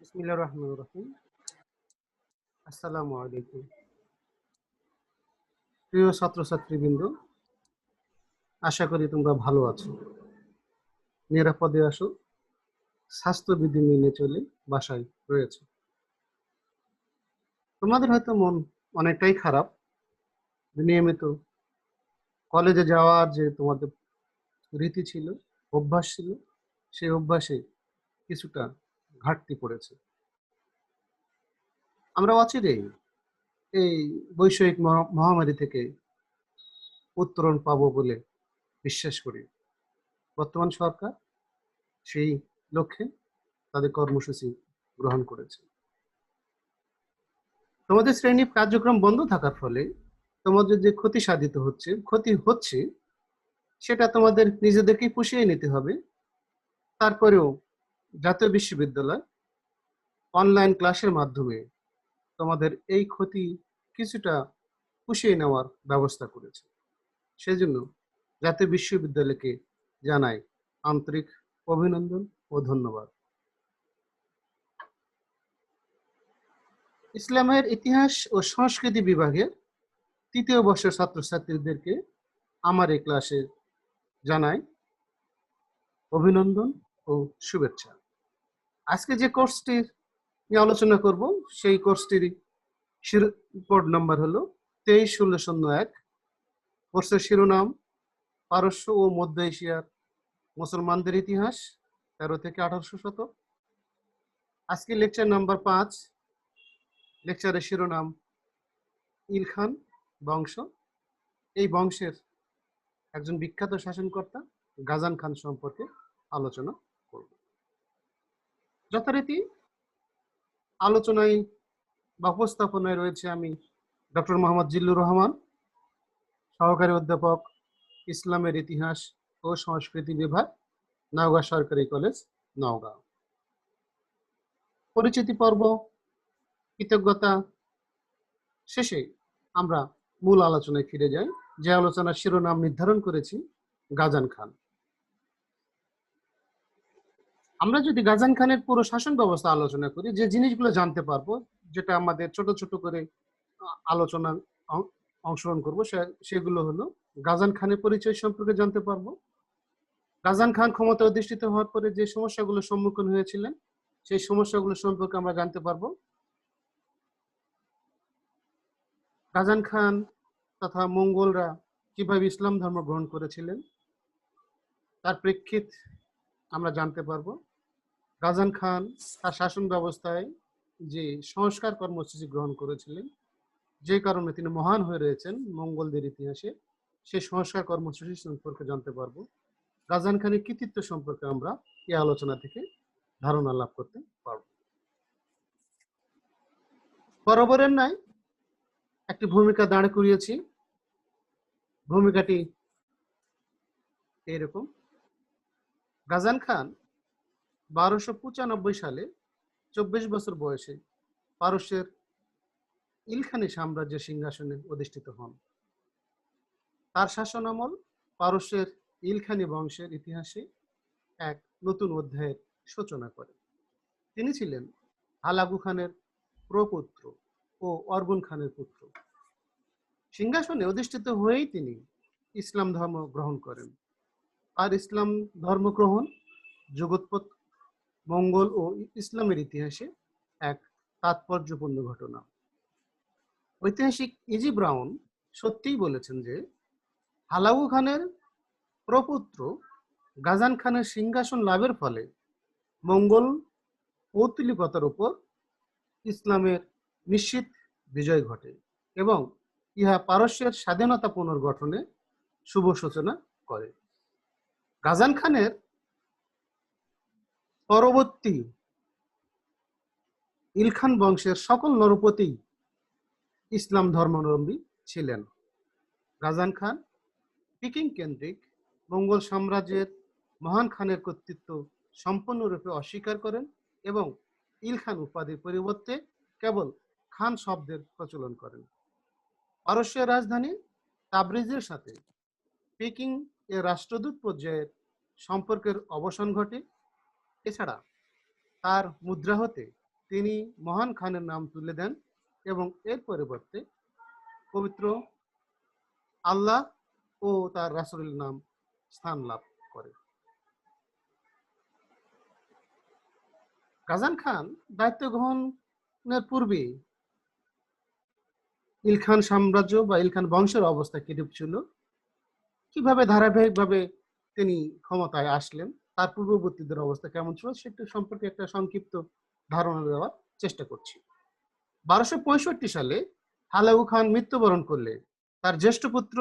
বিসমিল্লাহির রহমানির রহিম। আসসালামু আলাইকুম। প্রিয় ছাত্রছাত্রীবৃন্দ, আশা করি তোমরা ভালো আছো। নিরাপদে আসো, স্বাস্থ্যবিধি মেনে চলে বাসায় রয়েছে। তোমাদের হয়তো মন অনেকটাই খারাপ, নিয়মিত কলেজে যাওয়ার যে তোমাদের রীতি ছিল, অভ্যাস ছিল, সেই অভ্যাসে কিছুটা ঘাটতি পড়েছে। আমরা অচিরেই এই বৈষয়িক মহামারী থেকে উত্তরণ পাবো বলে বিশ্বাস করি। বর্তমান সরকার সেই লক্ষ্যে তাদের কর্মসূচি গ্রহণ করেছে। তোমাদের শ্রেণী কার্যক্রম বন্ধ থাকার ফলে তোমাদের যে ক্ষতি হচ্ছে সেটা তোমাদের নিজেদেরকেই পুষিয়ে নিতে হবে। তারপরেও জাতীয় বিশ্ববিদ্যালয় অনলাইন ক্লাসের মাধ্যমে তোমাদের এই ক্ষতি কিছুটা পুষিয়ে নেওয়ার ব্যবস্থা করেছে। সেজন্য জাতীয় বিশ্ববিদ্যালয়কে জানাই আন্তরিক অভিনন্দন ও ধন্যবাদ। ইসলামের ইতিহাস ও সংস্কৃতি বিভাগের তৃতীয় বর্ষের ছাত্রছাত্রীদেরকে আমার এই ক্লাসে জানাই অভিনন্দন ও শুভেচ্ছা। আজকে যে কোর্সটি নিয়ে আলোচনা করব সেই কোর্সটির কোড নাম্বার হলো 23-1601। কোর্সের শিরোনাম পারস্য ও মধ্য এশিয়ার মুসলমানদের ইতিহাস 13 থেকে 1800 শতক। আজকে লেকচার নাম্বার 5। লেকচারের শিরোনাম ইলখান বংশ। এই বংশের একজন বিখ্যাত শাসনকর্তা গাজান খান সম্পর্কে আলোচনা করব। যথারীতি আলোচনায় বা উপস্থাপনায় রয়েছে আমি ডক্টর মোহাম্মদ জিল্লুর রহমান, সহকারী অধ্যাপক, ইসলামের ইতিহাস ও সংস্কৃতি বিভাগ, নওগাঁ সরকারি কলেজ, নওগাঁ। পরিচিতি পর্ব, কৃতজ্ঞতা শেষে আমরা মূল আলোচনায় ফিরে যাই, যে আলোচনার শিরোনাম নির্ধারণ করেছি গাজান খান। আমরা যদি গাজান খানের পুরো শাসন ব্যবস্থা আলোচনা করি, যে জিনিসগুলো জানতে পারবো, যেটা আমাদের ছোট ছোট করে আলোচনা অংশগ্রহণ করবো, সেগুলো হলো গাজান খানের পরিচয় সম্পর্কে জানতে পারবো। গাজান খান ক্ষমতা অধিষ্ঠিত হওয়ার পরে যে সমস্যাগুলোর সম্মুখীন হয়েছিলেন সেই সমস্যাগুলো সম্পর্কে আমরা জানতে পারবো। গাজান খান তথা মঙ্গোলরা কিভাবে ইসলাম ধর্ম গ্রহণ করেছিলেন তার প্রেক্ষিত আমরা জানতে পারবো। গাজান খান তার শাসন ব্যবস্থায় যে সংস্কার কর্মসূচি গ্রহণ করেছিলেন, যে কারণে তিনি মহান হয়ে রয়েছেন মঙ্গলদের ইতিহাসে, সেই সংস্কার কর্মসূচি সম্পর্কে জানতে পারবো। গাজান খানের কৃতিত্ব সম্পর্কে আমরা এই আলোচনা থেকে ধারণা লাভ করতে পারব। বরাবরের ন্যায় একটি ভূমিকা দাঁড় করিয়েছি। ভূমিকাটি এরকম: গাজান খান 1295 সালে 24 বছর বয়সে পারস্যের ইলখানি সাম্রাজ্যের সিংহাসনে অধিষ্ঠিত হন। তার শাসনামল পারস্যের ইলখানি বংশের ইতিহাসে এক নতুন অধ্যায়ের সূচনা করে। তিনি ছিলেন হালাগু খানের প্রপুত্র ও অর্গুন খানের পুত্র। সিংহাসনে অধিষ্ঠিত হয়েই তিনি ইসলাম ধর্ম গ্রহণ করেন। আর ইসলাম ধর্ম গ্রহণ জগৎপথ মঙ্গল ও ইসলামের ইতিহাসে এক তাৎপর্যপূর্ণ ঘটনা। ঐতিহাসিক ইজি ব্রাউন সত্যিই বলেছেন যে হালাগু খানের প্রপুত্র গাজান খানের সিংহাসন লাভের ফলে মঙ্গল পৌত্তলিকতার উপর ইসলামের নিশ্চিত বিজয় ঘটে এবং ইহা পারস্যের স্বাধীনতা পুনর্গঠনে শুভ সূচনা করে। গাজান খানের পরবর্তী ইলখান বংশের সকল নরপতি ইসলাম ধর্মাবলম্বী ছিলেন। গাজান খান পিকিং কেন্দ্রিক মঙ্গল সাম্রাজ্যের মহান খানের কর্তৃত্ব সম্পূর্ণরূপে অস্বীকার করেন এবং ইলখান উপাধির পরিবর্তে কেবল খান শব্দের প্রচলন করেন। পারস্যের রাজধানী তাবরিজের সাথে পিকিং এর রাষ্ট্রদূত পর্যায়ের সম্পর্কের অবসান ঘটে। এছাড়া তার মুদ্রা হতে তিনি মহান খানের নাম তুলে দেন এবং এর পরিবর্তে পবিত্র আল্লাহ ও তার রাসূলের নাম স্থান লাভ করে। গাজান খান দায়িত্ব গ্রহণের পূর্বে ইলখান সাম্রাজ্য বা ইলখান বংশের অবস্থা কিরূপ ছিল, কিভাবে ধারাবাহিকভাবে তিনি ক্ষমতায় আসলেন, তার পূর্ববর্তীদের অবস্থা কেমন ছিল সেটা সম্পর্কে একটা সংক্ষিপ্ত ধারণা দেওয়ার চেষ্টা করছি। 1265 সালে হালাকু খান মৃত্যুবরণ করলে তার জ্যেষ্ঠ পুত্র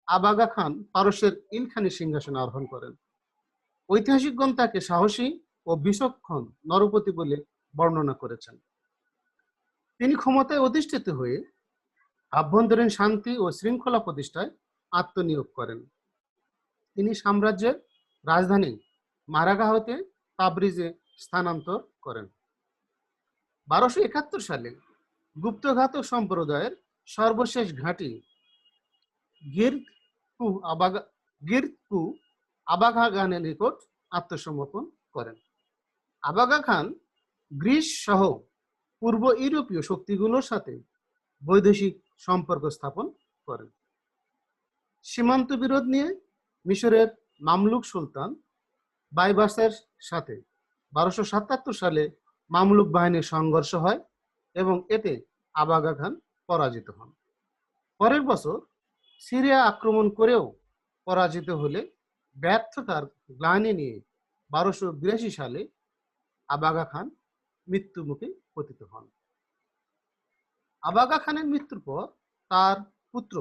আবাগা খান পারস্যের ইলখানি সিংহাসনে আরোহণ করেন। ঐতিহাসিকগণ তাকে সাহসী ও বিচক্ষণ নরপতি বলে বর্ণনা করেছেন। তিনি ক্ষমতায় অধিষ্ঠিত হয়ে আভ্যন্তরীণ শান্তি ও শৃঙ্খলা প্রতিষ্ঠায় আত্মনিয়োগ করেন। তিনি সাম্রাজ্যের রাজধানী মারাগা হতে তাবরিজে স্থানান্তর করেন। 1271 সালে গুপ্তঘাতক সম্প্রদায়ের সর্বশেষ ঘাঁটি গিরকু আবাগা খানের নিকট আত্মসমর্পণ করেন। আবাগা খান গ্রিস সহ পূর্ব ইউরোপীয় শক্তিগুলোর সাথে বৈদেশিক সম্পর্ক স্থাপন করেন। সীমান্ত বিরোধ নিয়ে মিশরের মামলুক সুলতান বাইবাসের সাথে 1277 সালে মামলুক বাহিনীর সংঘর্ষ হয় এবং এতে আবাগা খান পরাজিত হন। পরের বছর সিরিয়া আক্রমণ করেও পরাজিত হলে ব্যর্থতার গ্লানি নিয়ে 1282 সালে আবাগা খান মৃত্যুমুখে পতিত হন। আবাগা খানের মৃত্যুর পর তার পুত্র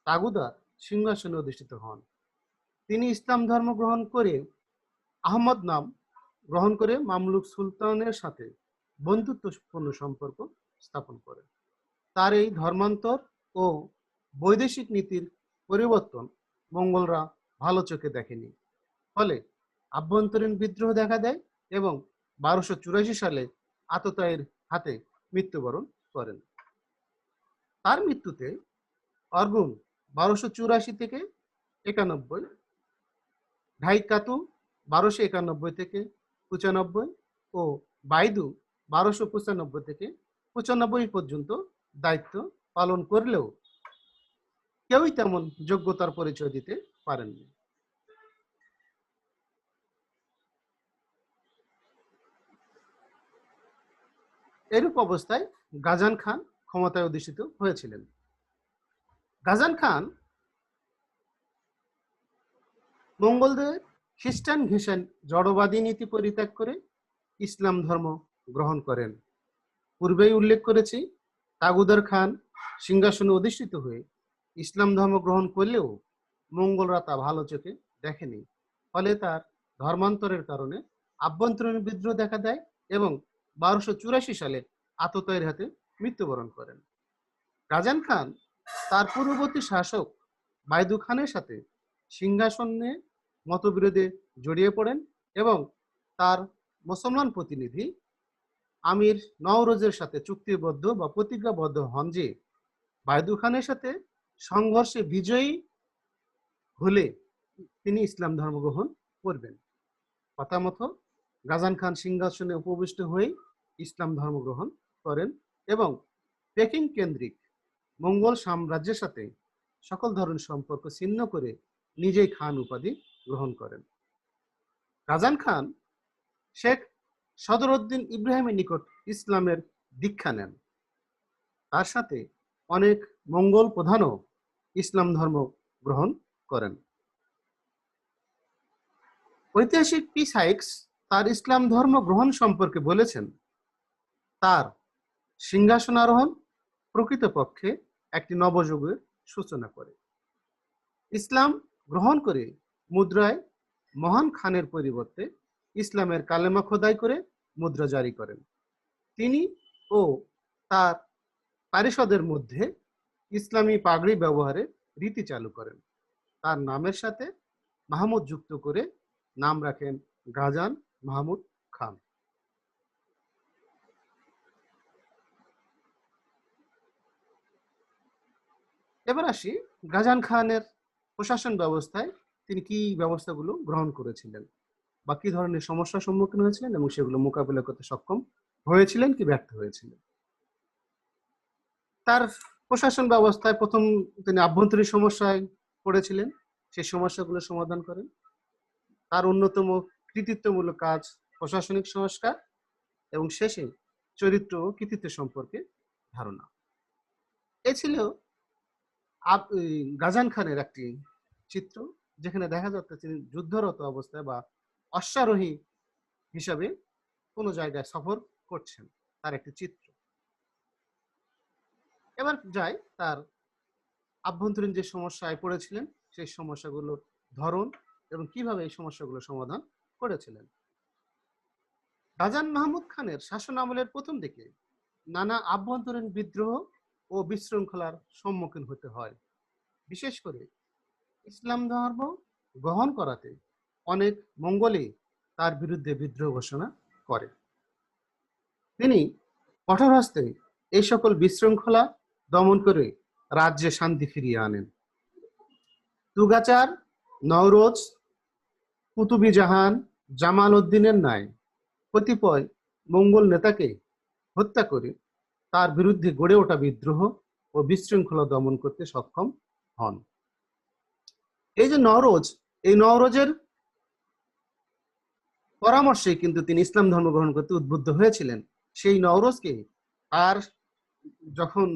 তাগুদার সিংহাসনে অধিষ্ঠিত হন। তিনি ইসলাম ধর্ম গ্রহণ করে আহমদ নাম গ্রহণ করে মামলুক সুলতানের সাথে বন্ধুত্বপূর্ণ সম্পর্ক স্থাপন করেন। তার এই ধর্মান্তর ও বৈদেশিক নীতির পরিবর্তন মঙ্গলরা ভালো চোখে দেখেনি। ফলে আভ্যন্তরীণ বিদ্রোহ দেখা দেয় এবং 1284 সালে আততায়ীর হাতে মৃত্যুবরণ করেন। তার মৃত্যুতে অর্গুন 1284 থেকে 91, ঢাইকাতু 1291 থেকে 95 ও বাইদু 1295 থেকে 95 পর্যন্ত দায়িত্ব পালন করলেও কেউই তেমন যোগ্যতার পরিচয় দিতে পারেননি। এরূপ অবস্থায় গাজান খান ক্ষমতায় অধিষ্ঠিত হয়েছিলেন। গাজান খান মঙ্গলদের খ্রিস্টান ঘেঁষান জড়বাদী নীতি পরিত্যাগ করে ইসলাম ধর্ম গ্রহণ করেন। পূর্বেই উল্লেখ করেছি, তাগুদার খান সিংহাসনে অধিষ্ঠিত হয়ে ইসলাম ধর্ম গ্রহণ করলেও মঙ্গলরা তা ভালো চোখে দেখেনি। ফলে তার ধর্মান্তরের কারণে আভ্যন্তরীণ বিদ্রোহ দেখা দেয় এবং 1284 সালে আততায়ীর হাতে মৃত্যুবরণ করেন। গাজান খান তার পূর্ববর্তী শাসক বাইদু খানের সাথে সিংহাসনে মতবিরোধে জড়িয়ে পড়েন এবং তার মুসলমান প্রতিনিধি আমির নওরোজের সাথে চুক্তিবদ্ধ বা প্রতিজ্ঞাবদ্ধ হন যে বাইদু খানের সাথে সংঘর্ষে বিজয়ী হলে তিনি ইসলাম ধর্ম গ্রহণ করবেন। কথা মতো গাজান খান সিংহাসনে উপবিষ্ট হয়ে ইসলাম ধর্ম গ্রহণ করেন এবং পেকিং কেন্দ্রিক মঙ্গল সাম্রাজ্যের সাথে সকল ধরনের সম্পর্ক ছিন্ন করে নিজেই খান উপাধি গ্রহণ করেন। গাজান খান শেখ সদরউদ্দিন ইব্রাহিমের নিকট ইসলামের দীক্ষা নেন। তার সাথে অনেক মঙ্গল প্রধানও ইসলাম ধর্ম গ্রহণ করেন। ঐতিহাসিক পি সাইক্স তার ইসলাম ধর্ম গ্রহণ সম্পর্কে বলেছেন, তার সিংহাসনারোহণ প্রকৃতপক্ষে একটি নবযুগের সূচনা করে। ইসলাম গ্রহণ করে মুদ্রায় মহান খানের পরিবর্তে ইসলামের কালেমা খোদাই করে মুদ্রা জারি করেন। তিনি ও তার পারিষদের মধ্যে ইসলামী পাগড়ি ব্যবহারের রীতি চালু করেন। তার নামের সাথে মাহমুদ যুক্ত করে নাম রাখেন গাজান মাহমুদ খান। এবার আসি গাজান খানের প্রশাসন ব্যবস্থায় তিনি কি ব্যবস্থাগুলো গ্রহণ করেছিলেন বা কি ধরনের সমস্যার সম্মুখীন হয়েছিলেন এবং সেগুলো মোকাবিলা করতে সক্ষম হয়েছিলেন কি ব্যর্থ হয়েছিলেন। তার প্রশাসন ব্যবস্থায় প্রথম তিনি আভ্যন্তরীণ সমস্যায় পড়েছিলেন, সেই সমস্যাগুলো সমাধান করেন। তার অন্যতম কৃতিত্বমূলক কাজ প্রশাসনিক সংস্কার এবং শেষে চরিত্র ও কৃতিত্ব সম্পর্কে ধারণা। এ ছিল গাজান খানের একটি চিত্র, যেখানে দেখা যাচ্ছে তিনি যুদ্ধরত অবস্থায় বা অশ্বারোহী হিসাবে কোনো জায়গায় সফর করছেন, তার একটি চিত্র। এবার যাই তার আভ্যন্তরীণ যে সমস্যায় পড়েছিলেন সেই সমস্যাগুলোর ধরন এবং কিভাবে এই সমস্যাগুলো সমাধান করেছিলেন। গাজান মাহমুদ খানের শাসন আমলের প্রথম দিকে নানা আভ্যন্তরীণ বিদ্রোহ ও বিশৃঙ্খলার সম্মুখীন হতে হয়। বিশেষ করে ইসলাম ধর্ম গ্রহণ করাতে অনেক মঙ্গোলই তার বিরুদ্ধে বিদ্রোহ ঘোষণা করে। তিনি কঠোর হস্তে এই সকল বিশৃঙ্খলা দমন করে রাজ্যে শান্তি ফিরিয়ে আনেন। তুগাচার, নওরোজ, কুতুবি জাহান, জামাল উদ্দিনের ন্যায় কতিপয় মঙ্গোল নেতাকে হত্যা করে তার বিরুদ্ধে গড়ে ওঠা বিদ্রোহ ও বিশৃঙ্খলা দমন করতে সক্ষম হন। এই যে নওরোজ, এই নওরোজের পরামর্শে কিন্তু তিনি ইসলাম ধর্ম গ্রহণ করতে উদ্বুদ্ধ হয়েছিলেন। সেই নওরোজকে আর যখন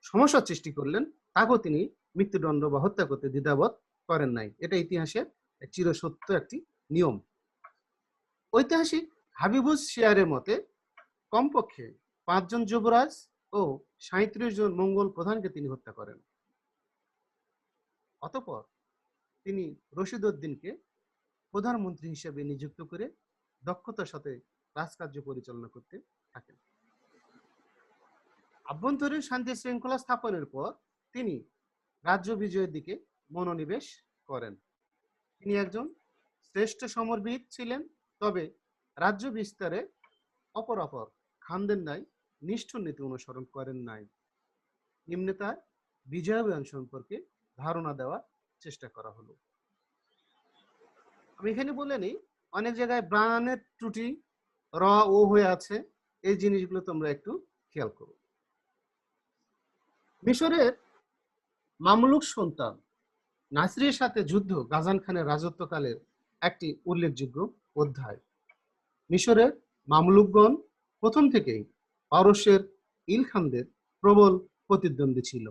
সমস্যার সৃষ্টি করলেন, তাকেও তিনি মৃত্যুদণ্ড বা হত্যা করতে দ্বিধাবোধ করেন নাই। এটা ইতিহাসের চিরসত্য একটি নিয়ম। ঐতিহাসিক হাবিবুস শিয়ারের মতে কমপক্ষে 5 জন যুবরাজ ও 37 জন মঙ্গোল প্রধানকে তিনি হত্যা করেন। অতঃপর তিনি রশিদ উদ্দিনকে প্রধানমন্ত্রী হিসেবে নিযুক্ত করে দক্ষতার সাথে রাজকার্য পরিচালনা করতে থাকেন। আভ্যন্তরীণ শান্তি শৃঙ্খলা স্থাপনের পর তিনি রাজ্য বিজয়ের দিকে মনোনিবেশ করেন। তিনি একজন শ্রেষ্ঠ সমরবিদ ছিলেন, তবে রাজ্য বিস্তারে অপরাপর খানদের ন্যায় নিষ্ঠুর নীতি অনুসরণ করেন নাই। নিম্নে তার বিজয়াবয়ন সম্পর্কে ধারণা দেওয়ার চেষ্টা করা হলো। আমি এখানে বলে নিই, অনেক জায়গায় ব্রাণের ত্রুটি র ও হয়ে আছে, এই জিনিসগুলো তোমরা একটু খেয়াল করো। মিশরের মামলুক সন্তান নাসিরের সাথে যুদ্ধ গাজান খানের রাজত্বকালের একটি উল্লেখযোগ্য অধ্যায়। মিশরের মামলুকগণ প্রথম থেকেই পারস্যের ইলখানদের প্রবল প্রতিদ্বন্দ্বী ছিল।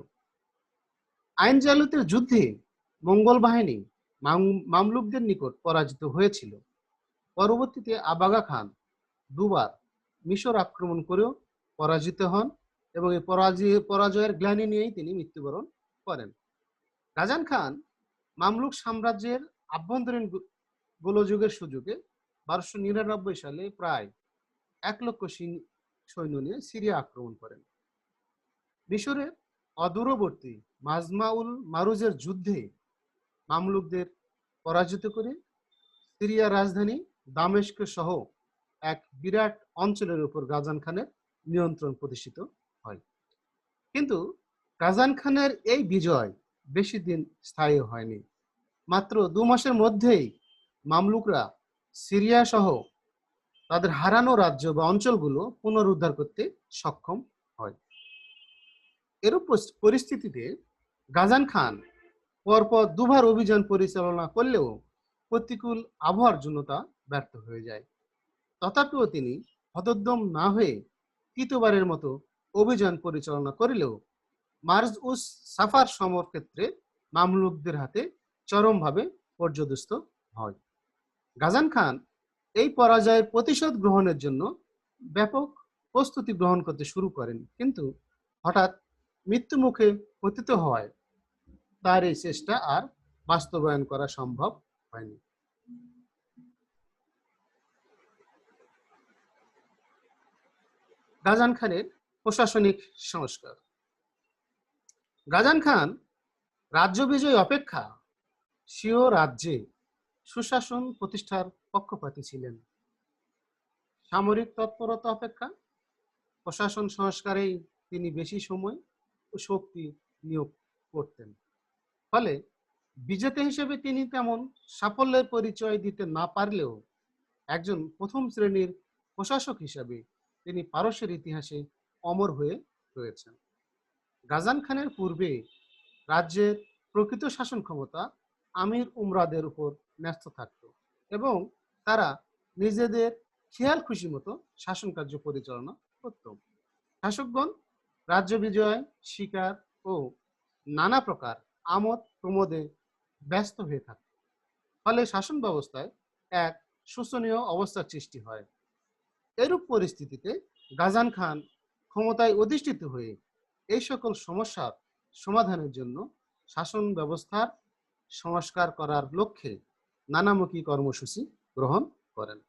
আইন জালুতের যুদ্ধে মঙ্গল বাহিনী মামলুকদের নিকট পরাজিত হয়েছিল। পরবর্তীতে আবাগা খান দুবার মিশর আক্রমণ করেও পরাজিত হন এবং এই পরাজয়ের গ্লানি নিয়েই তিনি মৃত্যুবরণ করেন। গাজান খান মামলুক সাম্রাজ্যের আভ্যন্তরীণ গোলযোগের সুযোগে 1299 সালে প্রায় 1 লক্ষ সৈন্য নিয়ে সিরিয়া আক্রমণ করেন। মিশরের অদূরবর্তী মাজমাউল মারুজের যুদ্ধে মামলুকদের পরাজিত করে সিরিয়ার রাজধানী দামেস্ক সহ এক বিরাট অঞ্চলের উপর গাজান খানের নিয়ন্ত্রণ প্রতিষ্ঠিত হয়। কিন্তু গাজান খানের এই বিজয় বেশি দিন স্থায়ী হয়নি। মাত্র 2 মাসের মধ্যেই মামলুকরা সিরিয়া সহ তাদের হারানো রাজ্য বা অঞ্চলগুলো পুনরুদ্ধার করতে সক্ষম হয়। এরূপ পরিস্থিতিতে গাজান খান পরপর 2 বার অভিযান পরিচালনা করলেও প্রতিকূল আবহাওয়ার জন্য তা ব্যর্থ হয়ে যায়। তথাপিও তিনি হতোদ্যম না হয়ে 3য়বারের মতো অভিযান পরিচালনা করলেও মার্জ উস সাফার সমর ক্ষেত্রে মামলুকদের হাতে চরমভাবে পর্যদস্ত হয়। গাজান খান এই পরাজয়ের প্রতিশোধ গ্রহণের জন্য ব্যাপক প্রস্তুতি গ্রহণ করতে শুরু করেন, কিন্তু হঠাৎ মৃত্যুমুখে পতিত হওয়ায় তার এই চেষ্টা আর বাস্তবায়ন করা সম্ভব হয়নি। গাজান খানের প্রশাসনিক সংস্কার। গাজান খান রাজ্য বিজয় অপেক্ষা স্বীয় রাজ্যে সুশাসন প্রতিষ্ঠার পক্ষপাতী ছিলেন। সামরিক তৎপরতা অপেক্ষা প্রশাসন সংস্কারেই তিনি বেশি সময় ও শক্তি নিয়োগ করতেন। ফলে বিজেতা হিসেবে তিনি তেমন সাফল্যের পরিচয় দিতে না পারলেও একজন প্রথম শ্রেণীর প্রশাসক হিসেবে তিনি পারস্যের ইতিহাসে অমর হয়ে রয়েছেন। গাজান খানের পূর্বে রাজ্যের প্রকৃত শাসন ক্ষমতা আমির উমরাদের উপর ন্যস্ত থাকত এবং তারা নিজেদের খেয়াল খুশি মতো শাসন কার্য পরিচালনা করত। শাসকগণ রাজ্য বিজয়, শিকার ও নানা প্রকার আমোদ প্রমোদে ব্যস্ত হয়ে থাকে। ফলে শাসন ব্যবস্থায় এক শোচনীয় অবস্থার সৃষ্টি হয়। এরূপ পরিস্থিতিতে গাজান খান ক্ষমতায় অধিষ্ঠিত হয়ে এই সকল সমস্যার সমাধানের জন্য শাসন ব্যবস্থার সংস্কার করার লক্ষ্যে নানামুখী কর্মসূচি গ্রহণ করেন।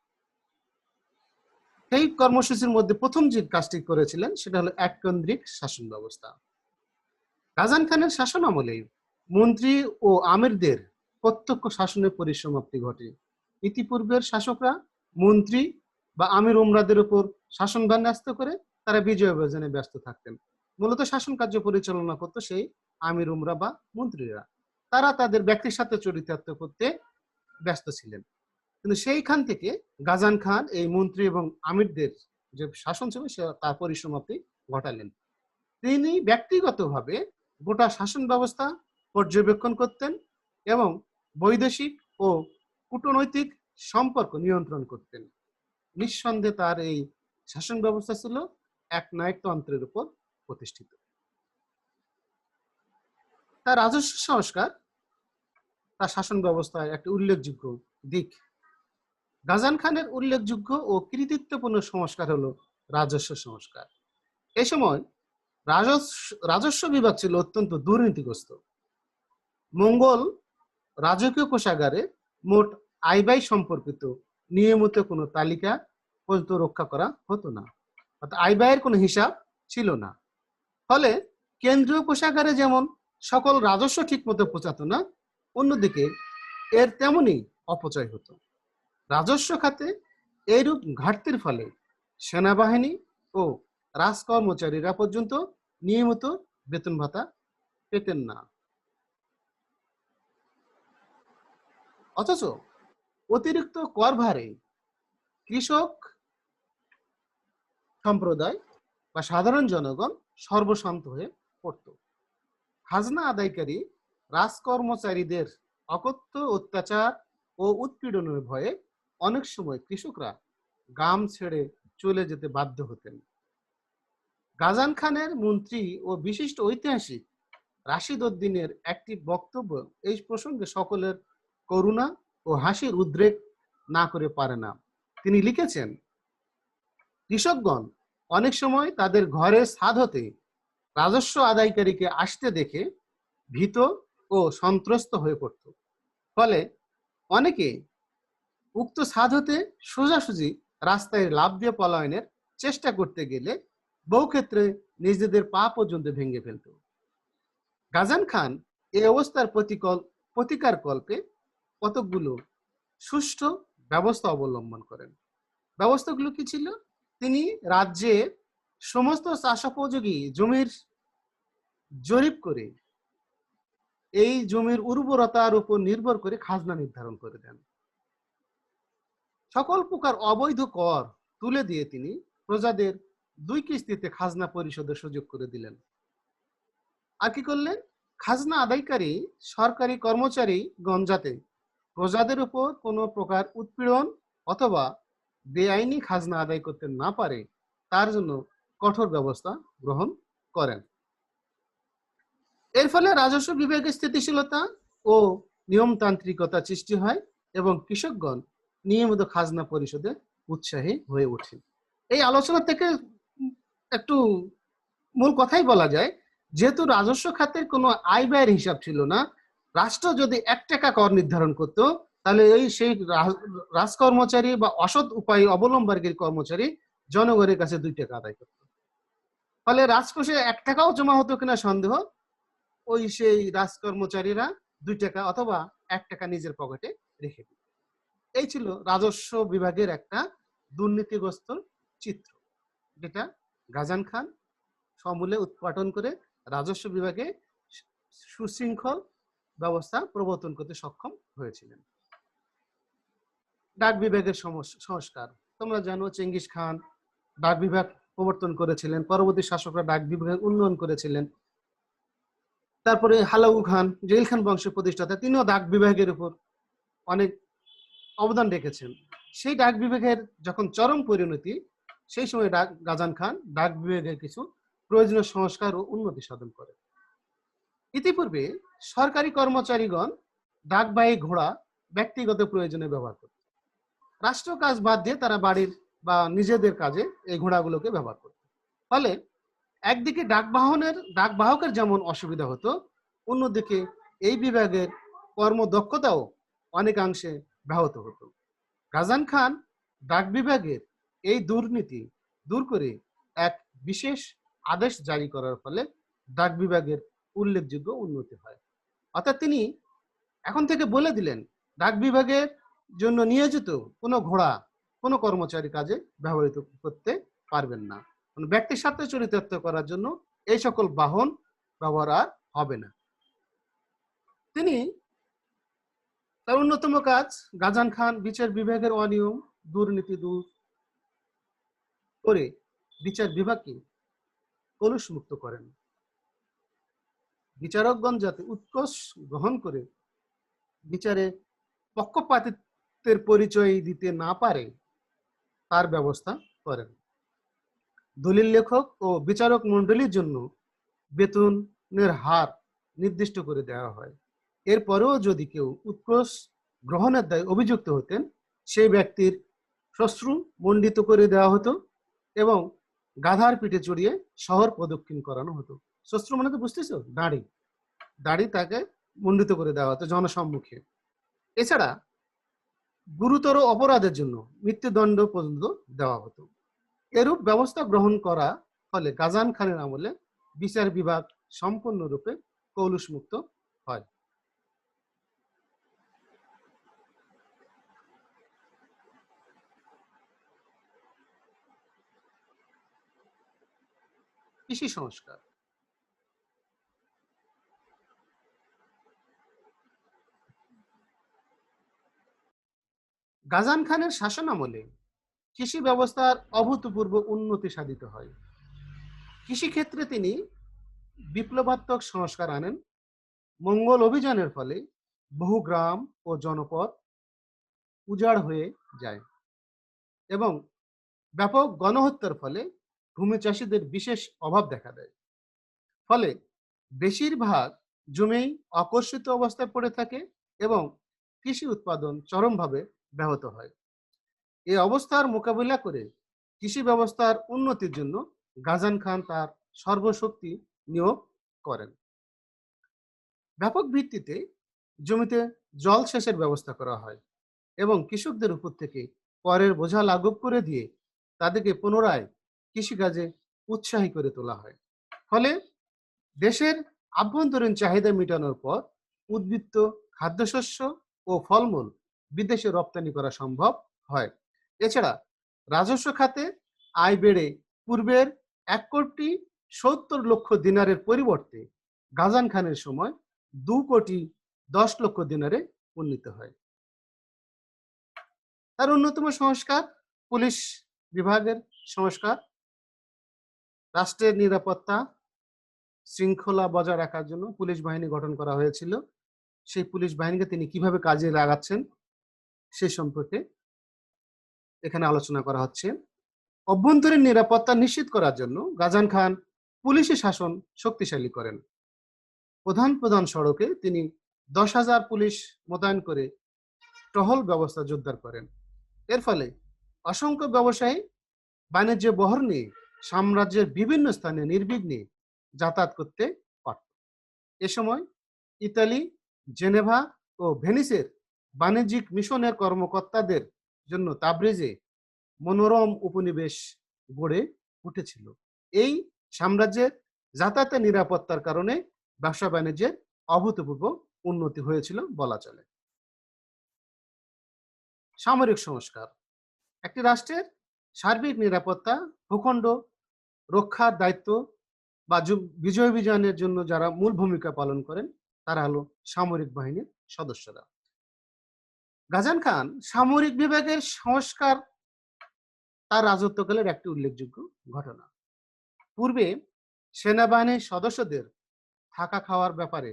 এই কর্মসূচির মধ্যে প্রথম যে কাজটি করেছিলেন সেটা হলো এককেন্দ্রিক শাসন ব্যবস্থা। গাজান খানের শাসন আমলে মন্ত্রী ও আমিরদের প্রত্যক্ষ শাসনের পরিসমাপ্তি ঘটে। ইতিপূর্বের শাসকরা মন্ত্রী বা আমির উমরাদের উপর শাসনভার ন্যস্ত করে তারা বিজয় অভিযানে ব্যস্ত থাকতেন। মূলত শাসন কার্য পরিচালনা করত সেই আমির উমরা বা মন্ত্রীরা। তারা তাদের ব্যক্তির সাথে চরিতার্থ করতে ব্যস্ত ছিলেন। কিন্তু সেইখান থেকে গাজান খান এই মন্ত্রী এবং আমিরদের যে শাসন ছিল সে তার পরিসমাপ্তি ঘটালেন। তিনি ব্যক্তিগতভাবে গোটা শাসন ব্যবস্থা পর্যবেক্ষণ করতেন এবং বৈদেশিক ও কূটনৈতিক সম্পর্ক নিয়ন্ত্রণ করতেন। নিঃসন্দেহে তার এই শাসন ব্যবস্থা ছিল একনায়কতন্ত্রের উপর প্রতিষ্ঠিত। তার রাজস্ব সংস্কার তার শাসন ব্যবস্থায় একটি উল্লেখযোগ্য দিক। গাজান খানের উল্লেখযোগ্য ও কৃতিত্বপূর্ণ সংস্কার হলো রাজস্ব সংস্কার। এ সময় রাজস্ব বিভাগ ছিল অত্যন্ত দুর্নীতিগ্রস্ত। মঙ্গল রাজকীয় কোষাগারে মোট আয় ব্যয় সম্পর্কিত নিয়মিত কোনো তালিকা পর্যন্ত রক্ষা করা হতো না, অর্থাৎ আয় ব্যয়ের কোনো হিসাব ছিল না। ফলে কেন্দ্রীয় কোষাগারে যেমন সকল রাজস্ব ঠিক মতো পৌঁছাতো না, অন্যদিকে এর তেমনই অপচয় হতো। রাজস্ব খাতে এইরূপ ঘাটতির ফলে সেনাবাহিনী ও রাজকর্মচারীরা পর্যন্ত নিয়মিত বেতন ভাতা পেতেন না। অথচ অতিরিক্ত কর ভারে কৃষক সম্প্রদায় বা সাধারণ জনগণ সর্বশান্ত হয়ে পড়ত। খাজনা আদায়কারী রাজকর্মচারীদের অকথ্য অত্যাচার ও উৎপীড়নের ভয়ে অনেক সময় কৃষকরা গ্রাম ছেড়ে চলে যেতে বাধ্য হতেন। গাজান খানের মন্ত্রী ও বিশিষ্ট ঐতিহাসিক রাশিদ উদ্দিনের একটি বক্তব্য এই প্রসঙ্গে সকলের করুণা ও হাসির উদ্রেক না করে পারে না। তিনি লিখেছেন, কৃষকগণ অনেক সময় তাদের ঘরের ছাদ হতে রাজস্ব আদায়কারীকে আসতে দেখে ভীত ও সন্ত্রস্ত হয়ে পড়ত। ফলে অনেকে উক্ত ছাদ হতে সোজাসুজি রাস্তায় লাফ দিয়ে পলায়নের চেষ্টা করতে গেলে বহু ক্ষেত্রে নিজেদের পা পর্যন্ত ভেঙে ফেলত। গাজান খান এই অবস্থার প্রতিকার কল্পে কতকগুলো সুষ্ঠু ব্যবস্থা অবলম্বন করেন। ব্যবস্থাগুলো কি ছিল? তিনি রাজ্যে সমস্ত চাষোপযোগী জমির জরিপ করে এই জমির উর্বরতার উপর নির্ভর করে খাজনা নির্ধারণ করে দেন। সকল প্রকার অবৈধ কর তুলে দিয়ে তিনি প্রজাদের 2 কিস্তিতে খাজনা পরিশোধের সুযোগ করে দিলেন। আর কি করলেন? খাজনা আদায়কারী সরকারি কর্মচারীগণ যাতে প্রজাদের উপর কোনো প্রকার উৎপীড়ন অথবা বেআইনি খাজনা আদায় করতে না পারে তার জন্য কঠোর ব্যবস্থা গ্রহণ করেন। এর ফলে রাজস্ব বিভাগের স্থিতিশীলতা ও নিয়মতান্ত্রিকতা সৃষ্টি হয় এবং কৃষকগণ নিয়মিত খাজনা পরিশোধে উৎসাহী হয়ে ওঠেন। এই আলোচনা থেকে একটু মূল কথাই বলা যায়, যেহেতু রাজস্ব খাতের কোনো আয় ব্যয়ের হিসাব ছিল না, রাষ্ট্র যদি 1 টাকা কর নির্ধারণ করত তাহলে সেই রাজকর্মচারী বা অসৎ উপায় অবলম্বনকারী কর্মচারী জনগণের কাছে 2 টাকা আদায় করত। ফলে রাজকোষে 1 টাকাও জমা হতো কিনা সন্দেহ, সেই রাজকর্মচারীরা 2 টাকা অথবা 1 টাকা নিজের পকেটে রেখে দিত। এই ছিল রাজস্ব বিভাগের একটা দুর্নীতিগ্রস্ত চিত্র, যেটা গাজান খান সমূলে উৎপাটন করে রাজস্ব বিভাগে সুশৃঙ্খল ব্যবস্থা প্রবর্তন করতে সক্ষম হয়েছিলেন। ডাক বিভাগের সংস্কার তোমরা জানো, চেঙ্গিস খান ডাক বিভাগ প্রবর্তন করেছিলেন, পরবর্তী শাসকরা ডাক বিভাগের উন্নয়ন করেছিলেন। তারপরে হালাকু খান, জেইল খান বংশের প্রতিষ্ঠাতা, তিনিও ডাক বিভাগের উপর অনেক অবদান রেখেছেন। সেই ডাক বিভাগের যখন চরম পরিণতি, সেই সময় গাজান খান ডাক বিভাগের কিছু প্রয়োজনীয় সংস্কার ও উন্নতি সাধন করে। ইতিপূর্বে সরকারি কর্মচারীগণ ডাকবাহী ঘোড়া ব্যক্তিগত প্রয়োজনে ব্যবহার করত। রাষ্ট্র কাজ বাদ দিয়ে তারা বাড়ির বা নিজেদের কাজে এই ঘোড়াগুলোকে ব্যবহার করত। ফলে একদিকে ডাকবাহকের যেমন অসুবিধা হতো, অন্যদিকে এই বিভাগের কর্মদক্ষতাও অনেকাংশে ব্যাহত হতো। গাজান খান ডাক বিভাগের এই দুর্নীতি দূর করে এক বিশেষ আদেশ জারি করার ফলে ডাক বিভাগের উল্লেখযোগ্য উন্নতি হয়। অর্থাৎ তিনি এখন থেকে বলে দিলেন, ডাক বিভাগের জন্য নিয়োজিত কোনো ঘোড়া কোনো কর্মচারী কাজে ব্যবহৃত করতে পারবেন না। ব্যক্তির স্বার্থে চরিতার্থ করার জন্য এই সকল বাহন ব্যবহার আর হবে না। তিনি তার অন্যতম কাজ, গাজান খান বিচার বিভাগের অনিয়ম দুর্নীতি দূর করে বিচার বিভাগকে কলুষ মুক্ত করেন। বিচারকগণ যাতে উৎকর্ষ গ্রহণ করে বিচারে পক্ষপাতিত্বের পরিচয় দিতে না পারে তার ব্যবস্থা করেন। দলিল লেখক ও বিচারক মণ্ডলীর জন্য বেতনের হার নির্দিষ্ট করে দেওয়া হয়। এরপরেও যদি কেউ উৎকর্ষ গ্রহণের দায়ে অভিযুক্ত হতেন, সেই ব্যক্তির শ্বশ্রু মণ্ডিত করে দেওয়া হতো এবং গাধার পিঠে চড়িয়ে শহর প্রদক্ষিণ করানো হতো। শ্বশ্রু মানে তো বুঝতেছো, দাড়ি দাড়ি তাকে মণ্ডিত করে দেওয়া হতো জনসম্মুখে। এছাড়া গুরুতর অপরাধের জন্য মৃত্যুদণ্ড পর্যন্ত দেওয়া হতো। এরূপ ব্যবস্থা গ্রহণ করা ফলে গাজান খানের আমলে বিচার বিভাগ সম্পূর্ণরূপে কলুষমুক্ত হয়। কৃষি সংস্কার। গাজান খানের শাসন আমলে কৃষি ব্যবস্থার অভূতপূর্ব উন্নতি সাধিত হয়। কৃষিক্ষেত্রে তিনি বিপ্লবাত্মক সংস্কার আনেন। মঙ্গল অভিযানের ফলে বহু গ্রাম ও জনপদ উজাড় হয়ে যায় এবং ব্যাপক গণহত্যার ফলে ভূমি চাষীদের বিশেষ অভাব দেখা দেয়। ফলে বেশিরভাগ জমি অকর্ষিত অবস্থায় পড়ে থাকে এবং কৃষি উৎপাদন চরমভাবে ব্যাহত হয়। এই অবস্থার মোকাবিলা করে কৃষি ব্যবস্থার উন্নতির জন্য গাজান খান তার সর্বশক্তি নিয়োগ করেন। ব্যাপক ভিত্তিতে জমিতে জল সেচের ব্যবস্থা করা হয় এবং কৃষকদের উপর থেকে করের বোঝা লাঘব করে দিয়ে তাদেরকে পুনরায় কৃষিকাজে উৎসাহী করে তোলা হয়। ফলে দেশের আভ্যন্তরীণ চাহিদা মেটানোর পর উদ্বৃত্ত খাদ্যশস্য ও ফলমূল বিদেশে রপ্তানি করা সম্ভব হয়। এছাড়া রাজস্ব খাতে আয় বেড়ে পূর্বের 1,70,00,000 দিনারের পরিবর্তে গাজান খানের সময় 2,10,00,000 দিনারে উন্নীত হয়। তার অন্যতম সংস্কার পুলিশ বিভাগের সংস্কার। রাষ্ট্রের নিরাপত্তা শৃঙ্খলা বজায় রাখার জন্য পুলিশ বাহিনী গঠন করা হয়েছিল। সেই পুলিশ বাহিনীকে তিনি কিভাবে কাজে লাগাচ্ছেন সে সম্পর্কে এখানে আলোচনা করা হচ্ছে। অভ্যন্তরীণ নিরাপত্তা নিশ্চিত করার জন্য গাজান খান পুলিশি শাসন শক্তিশালী করেন। প্রধান প্রধান সড়কে তিনি 10,000 পুলিশ মোতায়েন করে টহল ব্যবস্থা জোরদার করেন। এর ফলে অসংখ্য ব্যবসায়ী বাণিজ্য বহর নিয়ে সাম্রাজ্যের বিভিন্ন স্থানে নির্বিঘ্নে যাতায়াত করতে পারত। এ সময় ইতালি, জেনেভা ও ভেনিসের বাণিজ্যিক মিশনের কর্মকর্তাদের জন্য তাবরিজে মনোরম উপনিবেশ গড়ে উঠেছিল। এই সাম্রাজ্যের যাতায়াতের নিরাপত্তার কারণে ব্যবসা বাণিজ্যের অভূতপূর্ব উন্নতি হয়েছিল বলা চলে। সামরিক সংস্কার। একটি রাষ্ট্রের সার্বিক নিরাপত্তা, ভূখণ্ড রক্ষার দায়িত্ব বা বিজয় অভিযানের জন্য যারা মূল ভূমিকা পালন করেন তারা হলো সামরিক বাহিনীর সদস্যরা। গাজান খান সামরিক বিভাগের সংস্কার তার রাজত্বকালের একটি উল্লেখযোগ্য ঘটনা। পূর্বে সেনাবাহিনীর সদস্যদের থাকা খাওয়ার ব্যাপারে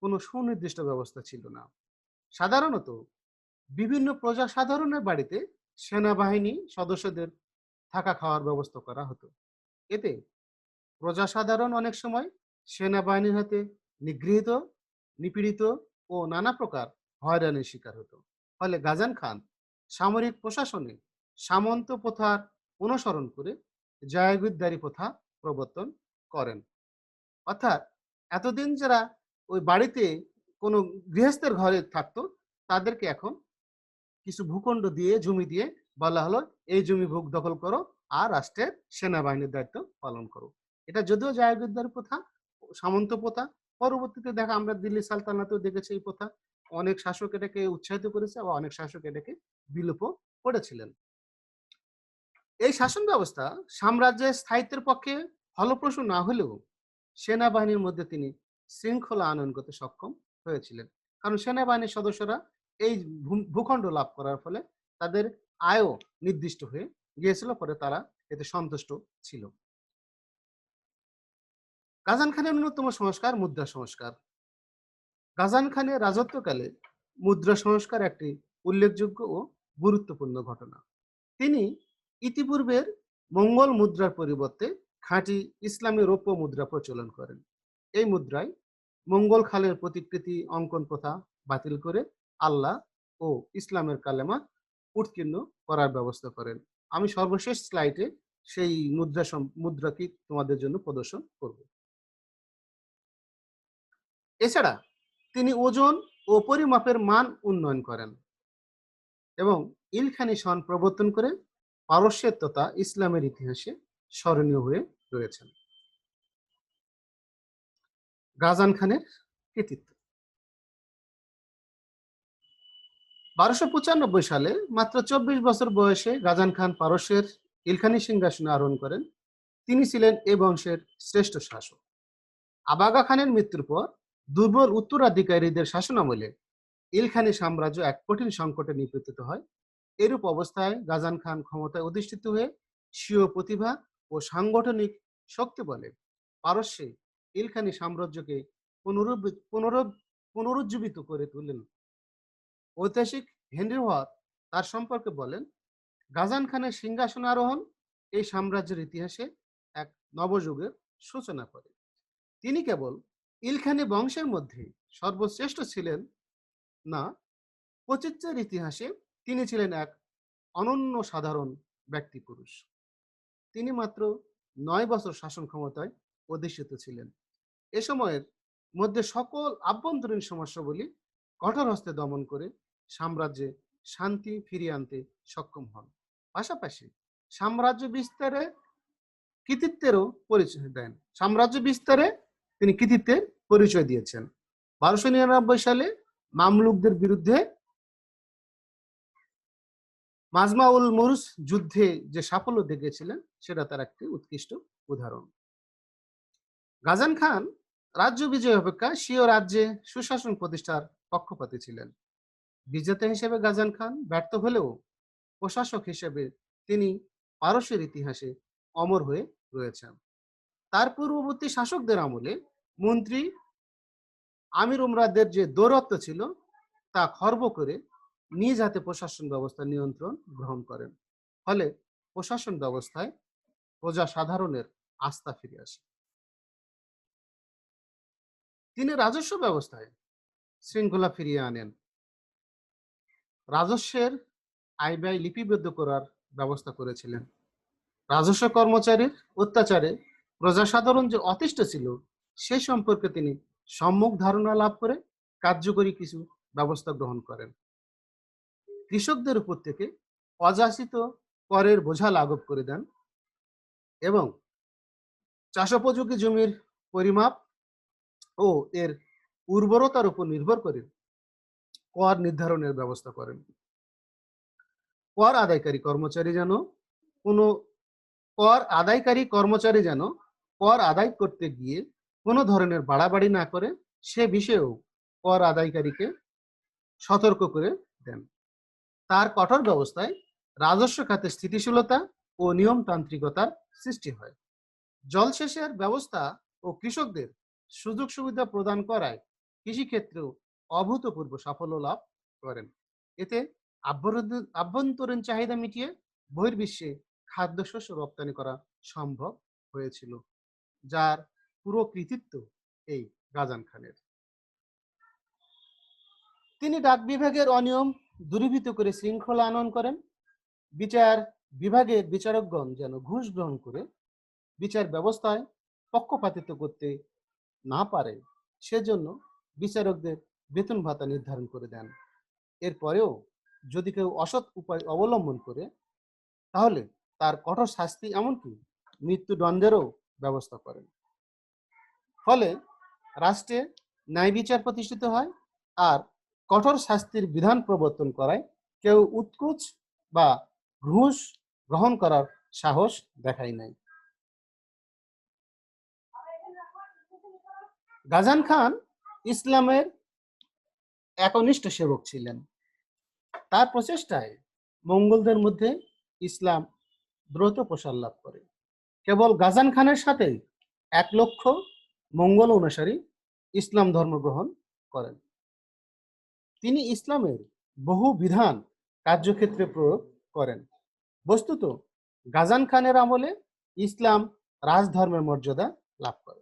কোনো সুনির্দিষ্ট ব্যবস্থা ছিল না। সাধারণত বিভিন্ন প্রজাসাধারণের বাড়িতে সেনাবাহিনী সদস্যদের থাকা খাওয়ার ব্যবস্থা করা হতো। এতে প্রজাসাধারণ অনেক সময় সেনাবাহিনীর হাতে নিগৃহীত, নিপীড়িত ও নানা প্রকার হয়রানির শিকার হতো। ফলে গাজান খান সামরিক প্রশাসনে সামন্ত প্রথার অনুসরণ করে জায়গিরদারি প্রথা প্রবর্তন করেন। অর্থাৎ এতদিন যারা ওই বাড়িতে কোনো গৃহস্থের ঘরে থাকতো, তাদেরকে এখন কিছু ভূখণ্ড দিয়ে, জমি দিয়ে বলা হলো এই জমি ভোগ দখল করো আর রাষ্ট্রের সেনাবাহিনীর দায়িত্ব পালন করো। এটা যদিও জায়গিরদারি প্রথা, সামন্ত প্রথা, পরবর্তীতে দেখা আমরা দিল্লি সালতানাতেও দেখেছি এই প্রথা। অনেক শাসক এটাকে উৎসাহিত করেছে, আবার অনেক শাসক এটাকে বিলোপ করেছিলেন। এই শাসন ব্যবস্থা সাম্রাজ্যের স্থায়িত্বের পক্ষে ফলপ্রসূ না হলেও সেনাবাহিনীর মধ্যে তিনি শৃঙ্খলা আনয়ন করতে সক্ষম হয়েছিলেন। কারণ সেনাবাহিনীর সদস্যরা এই ভূখণ্ড লাভ করার ফলে তাদের আয়ও নির্দিষ্ট হয়ে গিয়েছিল, পরে তারা এতে সন্তুষ্ট ছিল। গাজান খানের অন্যতম সংস্কার মুদ্রা সংস্কার। গাজান খানের রাজত্বকালে মুদ্রা সংস্কার একটি উল্লেখযোগ্য ও গুরুত্বপূর্ণ ঘটনা। তিনি ইতিপূর্বের মঙ্গল মুদ্রার পরিবর্তে খাঁটি ইসলামী রৌপ্য মুদ্রা প্রচলন করেন। এই মুদ্রায় মঙ্গল খালের প্রতিকৃতি অঙ্কন প্রথা বাতিল করে আল্লাহ ও ইসলামের কালেমা উৎকীর্ণ করার ব্যবস্থা করেন। আমি সর্বশেষ স্লাইডে সেই মুদ্রাটি তোমাদের জন্য প্রদর্শন করব। এছাড়া তিনি ওজন ও পরিমাপের মান উন্নয়ন করেন এবং ইলখানি সন প্রবর্তন করে পারস্যের তথা ইসলামের ইতিহাসে স্মরণীয় হয়ে রয়েছেন। গাজান খানের কৃতিত্ব। 1295 সালে মাত্র 24 বছর বয়সে গাজান খান পারস্যের ইলখানি সিংহাসনে আরোহণ করেন। তিনি ছিলেন এ বংশের শ্রেষ্ঠ শাসক। আবাগা খানের মৃত্যুর পর দুর্বল উত্তরাধিকারীদের শাসনামলে ইলখানি সাম্রাজ্য এক কঠিন সংকটে নিপতিত হয়। এরূপ অবস্থায় গাজান খান ক্ষমতায় অধিষ্ঠিত হয়ে স্বীয় প্রতিভা ও সাংগঠনিক শক্তি বলে পারস্যে ইলখানি সাম্রাজ্যকে পুনরুজ্জীবিত করে তুলেন। ঐতিহাসিক হেনরি ওয়াট তার সম্পর্কে বলেন, গাজান খানের সিংহাসন আরোহণ এই সাম্রাজ্যের ইতিহাসে এক নবযুগের সূচনা করে। তিনি কেবল ইলখানি বংশের মধ্যে সর্বশ্রেষ্ঠ ছিলেন না, প্রচিত্রের ইতিহাসে তিনি ছিলেন এক অনন্য সাধারণ ব্যক্তি পুরুষ। তিনি মাত্র 9 বছর শাসন ক্ষমতায় অধিষ্ঠিত ছিলেন। এ সময়ের মধ্যে সকল আভ্যন্তরীণ সমস্যাগুলি কঠোর হস্তে দমন করে সাম্রাজ্যে শান্তি ফিরিয়ে আনতে সক্ষম হন। পাশাপাশি সাম্রাজ্য বিস্তারে কৃতিত্বেরও পরিচয় দেন। সাম্রাজ্য বিস্তারে তিনি কৃতিত্বের পরিচয় দিয়েছেন। 1299 সালে মামলুকদের বিরুদ্ধে মাজমা উল মুরুস যুদ্ধে যে সাফল্য দেখিয়েছিলেন সেটা তার একটি উৎকৃষ্ট উদাহরণ। গাজান খান রাজ্য বিজয় অপেক্ষা স্বীয় রাজ্যে সুশাসন প্রতিষ্ঠার পক্ষপাতী ছিলেন। বিজেতা হিসেবে গাজান খান ব্যর্থ হলেও প্রশাসক হিসেবে তিনি পারস্যের ইতিহাসে অমর হয়ে রয়েছেন। তার পূর্ববর্তী শাসকদের আমলে মন্ত্রী আমির উমরাদের যে দৌরত্ব ছিল তা খর্ব করে নিজ হাতে প্রশাসন ব্যবস্থা নিয়ন্ত্রণ গ্রহণ করেন। ফলে প্রশাসন ব্যবস্থায় প্রজা সাধারণের আস্থা ফিরে আসে। তিনি রাজস্ব ব্যবস্থায় শৃঙ্খলা ফিরিয়ে আনেন। রাজস্বের আয় ব্যয় লিপিবদ্ধ করার ব্যবস্থা করেছিলেন। রাজস্ব কর্মচারীর অত্যাচারে প্রজাসাধারণ যে অতিষ্ঠ ছিল সে সম্পর্কে তিনি সম্যক ধারণা লাভ করে কার্যকরী কিছু ব্যবস্থা গ্রহণ করেন। কৃষকদের উপর থেকে অযাচিত করের বোঝা লাঘব করে দেন এবং চাষোপযোগী জমির পরিমাপ ও এর উর্বরতার উপর নির্ভর করে কর নির্ধারণের ব্যবস্থা করেন। কর আদায়কারী কর্মচারী যেন কর আদায় করতে গিয়ে কোনো ধরনের বাড়াবাড়ি না করে সে বিষয়েও কর আদায়কারীকে সতর্ক করে দেন। তার কঠোর ব্যবস্থায় রাজস্ব খাতে স্থিতিশীলতা ও নিয়মতান্ত্রিকতার সৃষ্টি হয়। জলসেচের ব্যবস্থা ও কৃষকদের সুযোগ সুবিধা প্রদান করায় কৃষিক্ষেত্রেও অভূতপূর্ব সাফল্য লাভ করেন। এতে আভ্যন্তরীণ চাহিদা মিটিয়ে বহির্বিশ্বে খাদ্যশস্য রপ্তানি করা সম্ভব হয়েছিল, যার পুরো কৃতিত্ব এই গাজান খানের। তিনি ডাক বিভাগের অনিয়ম দূরীভূত করে শৃঙ্খলা আনয়ন করেন। বিচার বিভাগের বিচারকগণ যেন ঘুষ গ্রহণ করে বিচার ব্যবস্থায় পক্ষপাতিত্ব করতে না পারে, সেজন্য বিচারকদের বেতন ভাতা নির্ধারণ করে দেন। এরপরেও যদি কেউ অসৎ উপায় অবলম্বন করে তাহলে তার কঠোর শাস্তি, এমনকি মৃত্যুদণ্ডেরও ব্যবস্থা করেন। ফলে রাষ্ট্রে ন্যায় বিচার প্রতিষ্ঠিত হয় আর কঠোর শাস্তির বিধান প্রবর্তন করায় কেউ উৎকুচ বা ঘুষ গ্রহণ করার সাহস দেখায় নাই। গাজান খান ইসলামের একনিষ্ঠ সেবক ছিলেন। তার প্রচেষ্টায় মঙ্গোলদের মধ্যে ইসলাম দ্রুত প্রসার লাভ করে। কেবল গাজান খানের সাথে 1,00,000 মঙ্গোল অনুসারী ইসলাম ধর্ম গ্রহণ করেন। তিনি ইসলামের বহু বিধান কার্যক্ষেত্রে প্রয়োগ করেন। বস্তুত গাজান খানের আমলে ইসলাম রাজধর্মের মর্যাদা লাভ করে।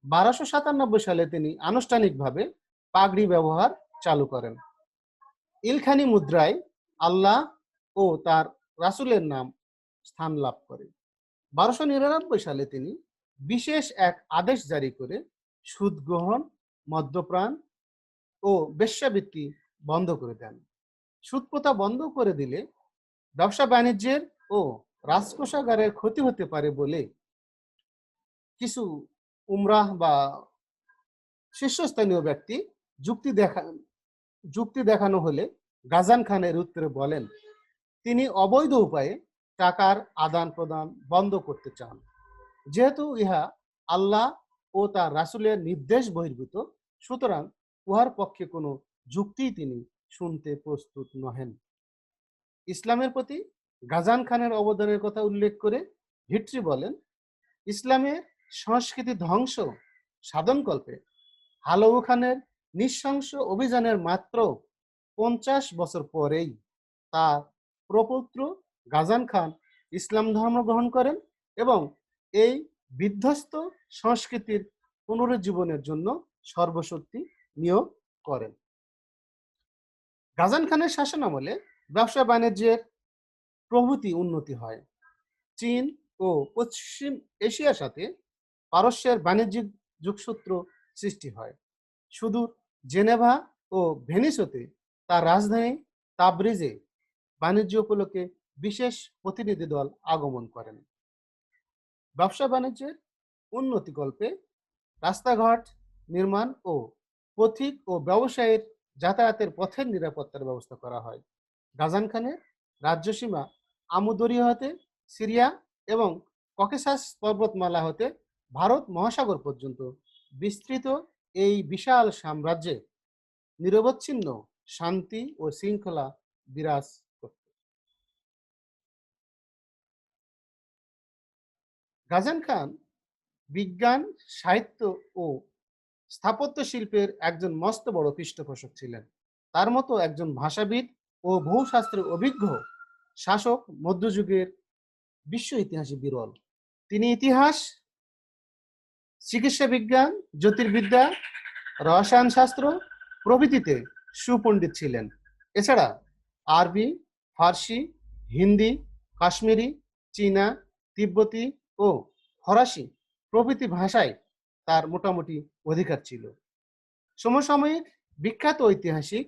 1297 সালে তিনি আনুষ্ঠানিকভাবে পাগড়ি ব্যবহার চালু করেন। ইলখানি মুদ্রায় আল্লাহ ও তার রাসূলের নাম স্থান লাভ করে। 1299 সালে তিনি বিশেষ এক আদেশ জারি করে সুদ গ্রহণ, মদ্যপান ও বেশ্যাবৃত্তি বন্ধ করে দেন। সুদ প্রথা বন্ধ করে দিলে ব্যবসা বাণিজ্যের ও রাজকোষাগারের ক্ষতি হতে পারে বলে কিছু উমরাহ বা শীর্ষস্থানীয় ব্যক্তি যুক্তি দেখানো হলে গাজান খানের উত্তরে বলেন তিনি অবৈধ উপায়ে টাকার আদান প্রদান বন্ধ করতে চান, যেহেতু ইহা আল্লাহ ও তার রাসূলের নির্দেশ বহির্ভূত, সুতরাং উহার পক্ষে কোনো যুক্তিই তিনি শুনতে প্রস্তুত নহেন। ইসলামের প্রতি গাজান খানের অবদানের কথা উল্লেখ করে ভিট্রি বলেন, ইসলামের সংস্কৃতি ধ্বংস সাধনকল্পে হালাউ খানের নৃশংস অভিযানের মাত্র 50 বছর পরেই তার প্রপৌত্র গাজান খান ইসলাম ধর্ম গ্রহণ করেন এবং এই বিধ্বস্ত সংস্কৃতির পুনরুজ্জীবনের জন্য সর্বশক্তি নিয়োগ করেন। গাজান খানের শাসনামলে ব্যবসা বাণিজ্যের প্রভৃতি উন্নতি হয়। চীন ও পশ্চিম এশিয়ার সাথে পারস্যের বাণিজ্যিক যোগসূত্র সৃষ্টি হয়। সুদূর জেনেভা ও ভেনিস হতে তার রাজধানী তাবরিজে বাণিজ্য উপলক্ষে বিশেষ প্রতিনিধি দল আগমন করেন। ব্যবসা বাণিজ্যের উন্নতিকল্পে রাস্তাঘাট নির্মাণ ও পথিক ও ব্যবসায়ীর যাতায়াতের পথের নিরাপত্তার ব্যবস্থা করা হয়। গাজান খানের রাজ্যসীমা আমুদরিয়া হতে সিরিয়া এবং ককেসাস পর্বতমালা হতে ভারত মহাসাগর পর্যন্ত বিস্তৃত এই বিশাল সাম্রাজ্যে নিরবচ্ছিন্ন শান্তি ও শৃঙ্খলা বিরাজ করত। গাজান খান বিজ্ঞান, সাহিত্য ও স্থাপত্য শিল্পের একজন মস্ত বড় পৃষ্ঠপোষক ছিলেন। তার মতো একজন ভাষাবিদ ও ভূশাস্ত্রের অভিজ্ঞ শাসক মধ্যযুগের বিশ্ব ইতিহাসে বিরল। তিনি ইতিহাস, চিকিৎসা বিজ্ঞান, জ্যোতির্বিদ্যা, রসায়ন শাস্ত্র প্রভৃতিতে সুপণ্ডিত ছিলেন। এছাড়া আরবি, ফার্সি, হিন্দি, কাশ্মীরি, চীনা, তিব্বতী ও ফরাসি প্রভৃতি ভাষায় তার মোটামুটি অধিকার ছিল। সমসাময়িক বিখ্যাত ঐতিহাসিক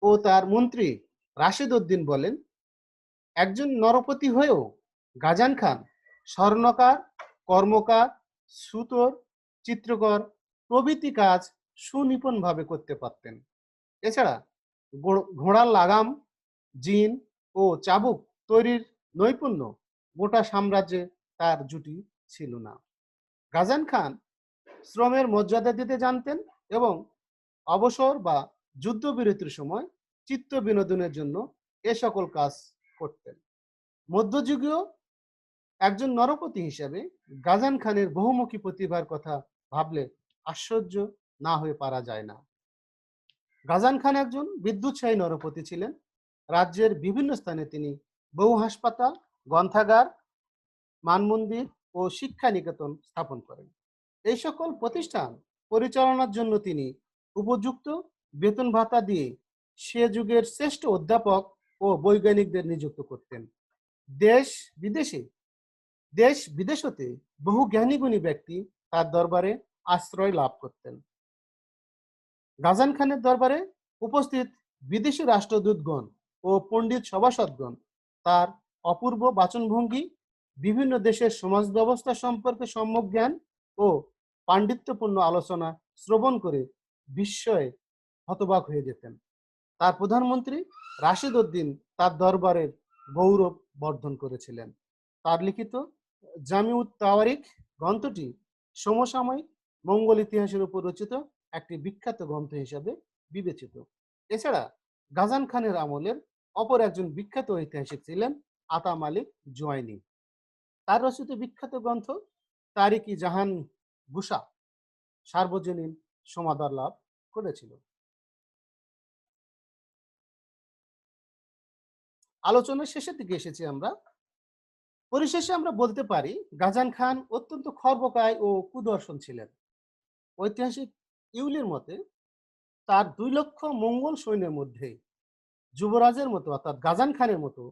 ও তার মন্ত্রী রাশেদ উদ্দিন বলেন, একজন নরপতি হয়েও গাজান খান স্বর্ণকার, কর্মকার, সুতোর, চিত্রকর প্রভৃতি কাজ সুনিপুণভাবে করতে পারতেন। এছাড়া ঘোড়ার লাগাম, জিন ও চাবুক তৈরির নৈপুণ্য গোটা সাম্রাজ্যে তার জুটি ছিল না। গাজান খান শ্রমের মর্যাদা দিতে জানতেন এবং অবসর বা যুদ্ধবিরতির সময় চিত্ত বিনোদনের জন্য এ সকল কাজ করতেন। মধ্যযুগীয় একজন নরপতি হিসেবে গাজান খানের বহুমুখী প্রতিভার কথা ভাবলে আশ্চর্য না হয়ে পারা যায় না। গাজান খান একজন বিদ্যুৎসাহী নরপতি ছিলেন। রাজ্যের বিভিন্ন স্থানে তিনি বহু হাসপাতাল, গ্রন্থাগার, মানমন্দির ও শিক্ষা নিকেতন স্থাপন করেন। এই সকল প্রতিষ্ঠান পরিচালনার জন্য তিনি উপযুক্ত বেতন ভাতা দিয়ে সে যুগের শ্রেষ্ঠ অধ্যাপক ও বৈজ্ঞানিকদের নিযুক্ত করতেন। দেশ বিদেশে দেশ বিদেশ হতে বহু জ্ঞানীগুণী ব্যক্তি তার দরবারে আশ্রয় লাভ করতেন। গাজান খানের দরবারে উপস্থিত বিদেশি রাষ্ট্রদূতগণ ও পণ্ডিত সভাসদগণ তার অপূর্ব বাচনভঙ্গি, বিভিন্ন দেশের সমাজ ব্যবস্থা সম্পর্কে সম্যক জ্ঞান ও পাণ্ডিত্যপূর্ণ আলোচনা শ্রবণ করে বিস্ময়ে হতবাক হয়ে যেতেন। তার প্রধানমন্ত্রী রাশিদ উদ্দিন তার দরবারের গৌরব বর্ধন করেছিলেন। তার লিখিত জামিউত তাওয়ারিখ গ্রন্থটি সমসাময়িক মঙ্গল ইতিহাসের উপর রচিত একটি বিখ্যাত গ্রন্থ হিসাবে বিবেচিত। এছাড়া গাজান খানের আমলের অপর একজন বিখ্যাত ঐতিহাসিক ছিলেন আতা মালিক জুয়াইনি। তার রচিত বিখ্যাত গ্রন্থ তারিকি জাহান গুসা সার্বজনীন সমাদর লাভ করেছিল। আলোচনার শেষের দিকে এসেছি আমরা। পরিশেষে আমরা বলতে পারি গাজান খান অত্যন্ত খর্বকায় ও কুদর্শন ছিলেন। ঐতিহাসিক ইউলির মতে তার 2 লক্ষ মঙ্গল সৈন্যের মধ্যে যুবরাজের মতো অর্থাৎ গাজান খানের মতো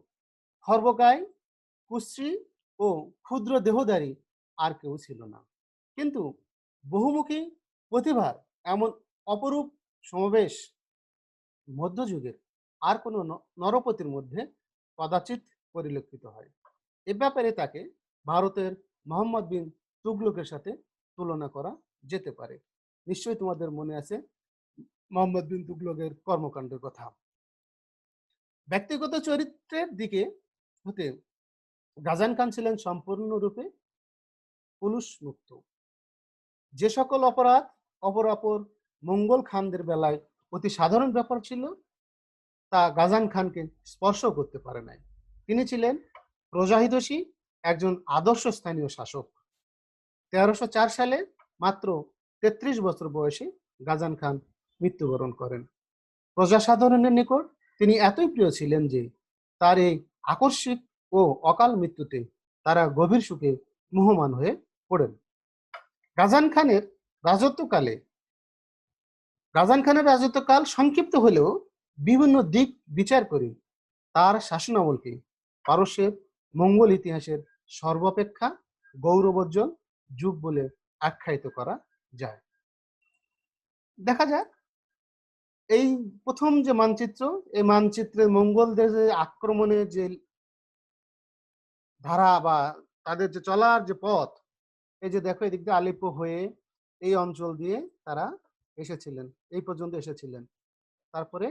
খর্বকায়, কুশ্রী ও ক্ষুদ্র দেহধারী আর কেউ ছিল না। কিন্তু বহুমুখী প্রতিভার এমন অপরূপ সমাবেশ মধ্যযুগের আর কোনো নরপতির মধ্যে কদাচিৎ পরিলক্ষিত হয়। এ ব্যাপারে তাকে ভারতের মোহাম্মদ বিন তুগলকের সাথে তুলনা করা যেতে পারে। নিশ্চয়ই তোমাদের মনে আছে মোহাম্মদ বিন তুগলকের কর্মকাণ্ডের কথা। ব্যক্তিগত চরিত্রের দিকে হতে গাজান খান ছিলেন সম্পূর্ণরূপে পুলুষ মুক্ত। যে সকল অপরাধ অপরাপর মঙ্গল খানদের বেলায় অতি সাধারণ ব্যাপার ছিল, তা গাজান খানকে স্পর্শ করতে পারে নাই। তিনি ছিলেন প্রজাহিতৈষী একজন আদর্শ স্থানীয় শাসক। 1304 সালে মাত্র 33 বছর বয়সে গাজান খান মৃত্যুবরণ করেন। প্রজাসাধারণের নিকট তিনি এতই প্রিয় ছিলেন যে তার এই আকস্মিক ও অকাল মৃত্যুতে তারা গভীর শোকে মুহ্যমান হয়ে পড়েন। গাজান খানের রাজত্বকাল সংক্ষিপ্ত হলেও বিভিন্ন দিক বিচার করে তার শাসনামলকে পারস্যের মঙ্গল ইতিহাসের সর্বাপেক্ষা গৌরবোজ্জ্বল যুগ বলে আখ্যায়িত করা যায়। দেখা যাক এই প্রথম যে মানচিত্র, এই মানচিত্রে মঙ্গলদের যে আক্রমণের যে ধারা বা তাদের যে চলার যে পথ, এই যে দেখো এদিক দিয়ে আলেপ্পো হয়ে এই অঞ্চল দিয়ে তারা এসেছিলেন, এই পর্যন্ত এসেছিলেন। তারপরে